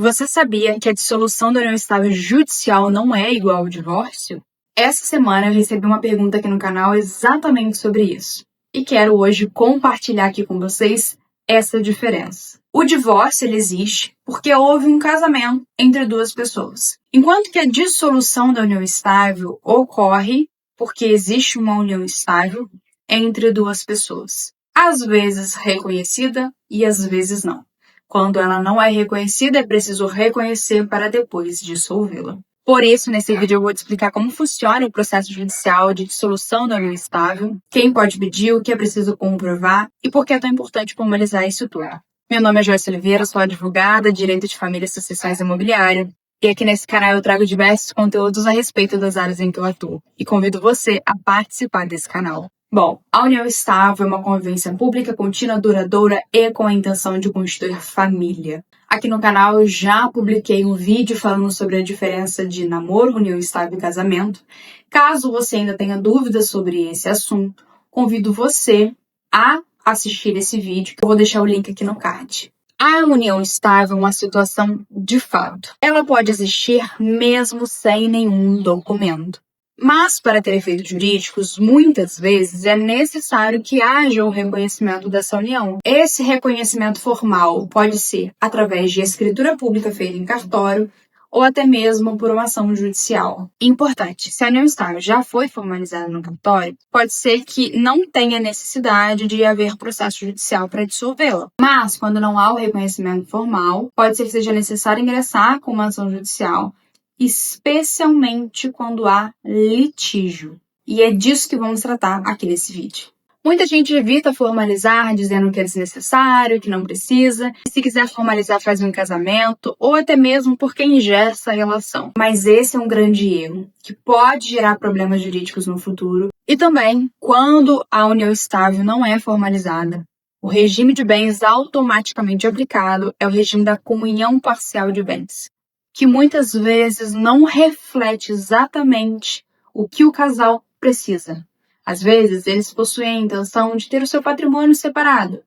Você sabia que a dissolução da união estável judicial não é igual ao divórcio? Essa semana eu recebi uma pergunta aqui no canal exatamente sobre isso. E quero hoje compartilhar aqui com vocês essa diferença. O divórcio ele existe porque houve um casamento entre duas pessoas. Enquanto que a dissolução da união estável ocorre porque existe uma união estável entre duas pessoas. Às vezes reconhecida e às vezes não. Quando ela não é reconhecida, é preciso reconhecer para depois dissolvê-la. Por isso, nesse vídeo eu vou te explicar como funciona o processo judicial de dissolução da união estável, quem pode pedir, o que é preciso comprovar e por que é tão importante formalizar isso tudo. Meu nome é Joyce Oliveira, sou advogada, direito de família e sucessões imobiliárias. E aqui nesse canal eu trago diversos conteúdos a respeito das áreas em que eu atuo. E convido você a participar desse canal. Bom, a união estável é uma convivência pública, contínua, duradoura e com a intenção de constituir família. Aqui no canal eu já publiquei um vídeo falando sobre a diferença de namoro, união estável e casamento. Caso você ainda tenha dúvidas sobre esse assunto, convido você a assistir esse vídeo, que eu vou deixar o link aqui no card. A união estável é uma situação de fato. Ela pode existir mesmo sem nenhum documento. Mas, para ter efeitos jurídicos, muitas vezes é necessário que haja o reconhecimento dessa união. Esse reconhecimento formal pode ser através de escritura pública feita em cartório ou até mesmo por uma ação judicial. Importante, se a união estável já foi formalizada no cartório, pode ser que não tenha necessidade de haver processo judicial para dissolvê-la. Mas, quando não há o reconhecimento formal, pode ser que seja necessário ingressar com uma ação judicial, especialmente quando há litígio. E é disso que vamos tratar aqui nesse vídeo. Muita gente evita formalizar, dizendo que é desnecessário, que não precisa. Se quiser formalizar, faz um casamento, ou até mesmo porque ingessa a relação. Mas esse é um grande erro, que pode gerar problemas jurídicos no futuro. E também, quando a união estável não é formalizada, o regime de bens automaticamente aplicado é o regime da comunhão parcial de bens, que muitas vezes não reflete exatamente o que o casal precisa. Às vezes, eles possuem a intenção de ter o seu patrimônio separado,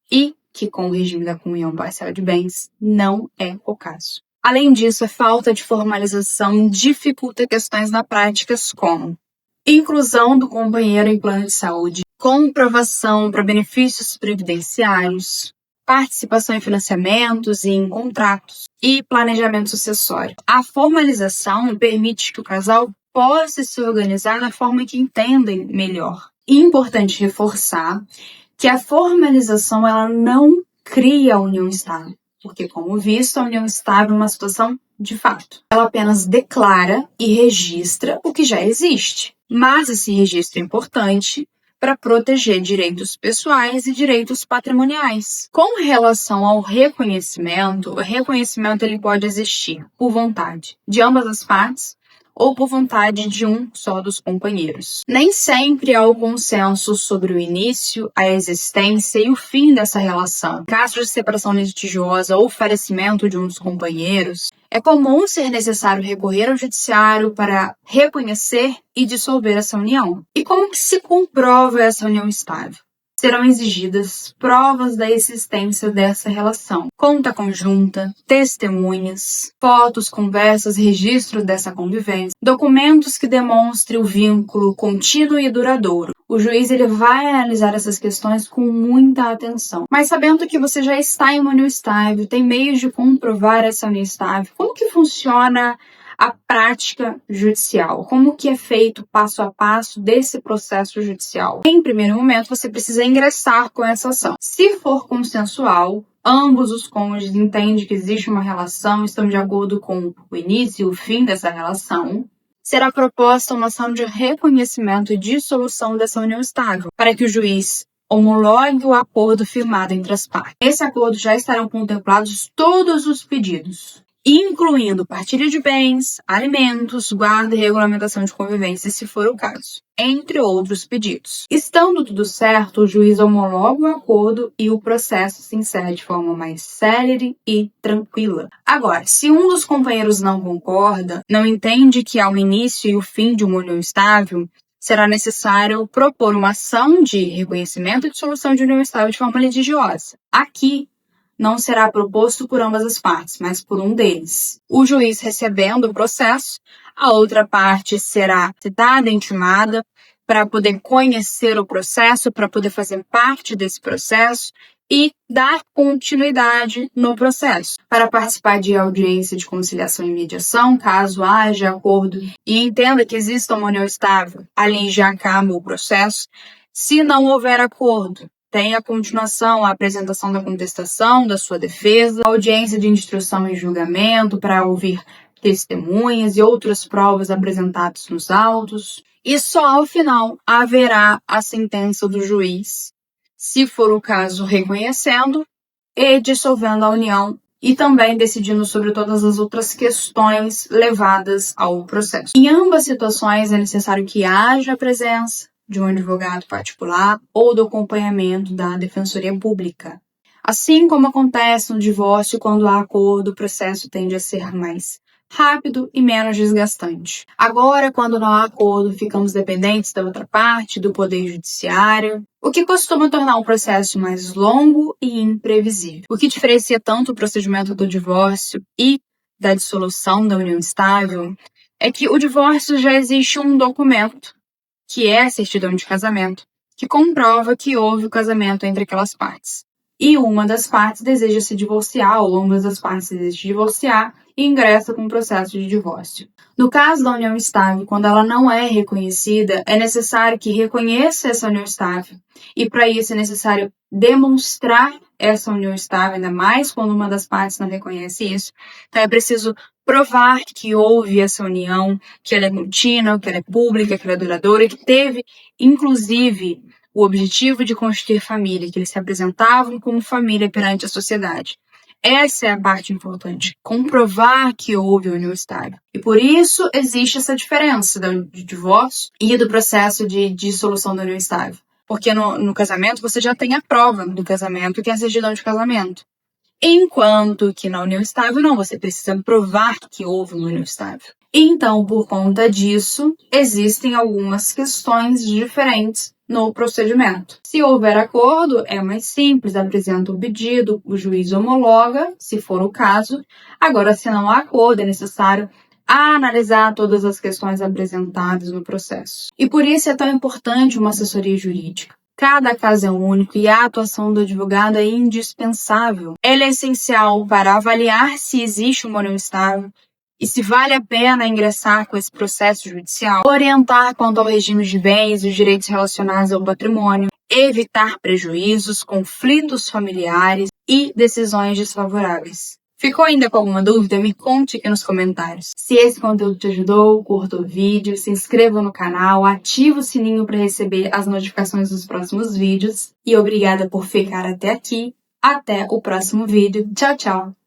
e que com o regime da comunhão parcial de bens não é o caso. Além disso, a falta de formalização dificulta questões na prática como inclusão do companheiro em plano de saúde, comprovação para benefícios previdenciários, participação em financiamentos e em contratos e planejamento sucessório. A formalização permite que o casal possa se organizar da forma que entendem melhor. E é importante reforçar que a formalização ela não cria a união estável, porque, como visto, a união estável é uma situação de fato. Ela apenas declara e registra o que já existe. Mas esse registro é importante para proteger direitos pessoais e direitos patrimoniais. Com relação ao reconhecimento, o reconhecimento ele pode existir por vontade de ambas as partes ou por vontade de um só dos companheiros. Nem sempre há o consenso sobre o início, a existência e o fim dessa relação. Em caso de separação litigiosa ou falecimento de um dos companheiros, é comum ser necessário recorrer ao judiciário para reconhecer e dissolver essa união. E como que se comprova essa união estável? Serão exigidas provas da existência dessa relação, conta conjunta, testemunhas, fotos, conversas, registros dessa convivência, documentos que demonstrem o vínculo contínuo e duradouro. O juiz ele vai analisar essas questões com muita atenção. Mas sabendo que você já está em uma união estável, tem meios de comprovar essa união estável, como que funciona a prática judicial? Como que é feito passo a passo desse processo judicial? Em primeiro momento, você precisa ingressar com essa ação. Se for consensual, ambos os cônjuges entendem que existe uma relação, estão de acordo com o início e o fim dessa relação, será proposta uma ação de reconhecimento e dissolução dessa união estável, para que o juiz homologue o acordo firmado entre as partes. Nesse acordo já estarão contemplados todos os pedidos, incluindo partilha de bens, alimentos, guarda e regulamentação de convivência, se for o caso, entre outros pedidos. Estando tudo certo, o juiz homologa o acordo e o processo se encerra de forma mais célere e tranquila. Agora, se um dos companheiros não concorda, não entende que há o início e o fim de uma união estável, será necessário propor uma ação de reconhecimento e dissolução de união estável de forma litigiosa. Aqui, não será proposto por ambas as partes, mas por um deles. O juiz recebendo o processo, a outra parte será citada, intimada, para poder conhecer o processo, para poder fazer parte desse processo e dar continuidade no processo. Para participar de audiência de conciliação e mediação, caso haja acordo e entenda que exista uma união estável, ali já acaba o processo. Se não houver acordo, tem a continuação, a apresentação da contestação, da sua defesa, a audiência de instrução e julgamento para ouvir testemunhas e outras provas apresentadas nos autos. E só ao final haverá a sentença do juiz, se for o caso, reconhecendo e dissolvendo a união e também decidindo sobre todas as outras questões levadas ao processo. Em ambas situações é necessário que haja a presença de um advogado particular ou do acompanhamento da Defensoria Pública. Assim como acontece no divórcio, quando há acordo, o processo tende a ser mais rápido e menos desgastante. Agora, quando não há acordo, ficamos dependentes da outra parte, do Poder Judiciário, o que costuma tornar um processo mais longo e imprevisível. O que diferencia tanto o procedimento do divórcio e da dissolução da união estável é que o divórcio já existe um documento, que é a certidão de casamento, que comprova que houve o casamento entre aquelas partes. E uma das partes deseja se divorciar, ou ambas as partes desejam se divorciar, e ingressa com o processo de divórcio. No caso da união estável, quando ela não é reconhecida, é necessário que reconheça essa união estável. E para isso é necessário demonstrar essa união estável, ainda mais quando uma das partes não reconhece isso. Então é preciso provar que houve essa união, que ela é contínua, que ela é pública, que ela é duradoura, e que teve, inclusive, o objetivo de constituir família, que eles se apresentavam como família perante a sociedade. Essa é a parte importante, comprovar que houve união estável. E por isso existe essa diferença do divórcio e do processo de dissolução da união estável. Porque no casamento você já tem a prova do casamento, que é a certidão de casamento. Enquanto que na união estável não, você precisa provar que houve uma união estável. Então, por conta disso, existem algumas questões diferentes no procedimento. Se houver acordo, é mais simples, apresenta o pedido, o juiz homologa, se for o caso. Agora, se não há acordo, é necessário analisar todas as questões apresentadas no processo. E por isso é tão importante uma assessoria jurídica. Cada caso é único e a atuação do advogado é indispensável. Ela é essencial para avaliar se existe uma união estável e se vale a pena ingressar com esse processo judicial, orientar quanto ao regime de bens e os direitos relacionados ao patrimônio, evitar prejuízos, conflitos familiares e decisões desfavoráveis. Ficou ainda com alguma dúvida? Me conte aqui nos comentários. Se esse conteúdo te ajudou, curta o vídeo, se inscreva no canal, ative o sininho para receber as notificações dos próximos vídeos. E obrigada por ficar até aqui. Até o próximo vídeo. Tchau, tchau!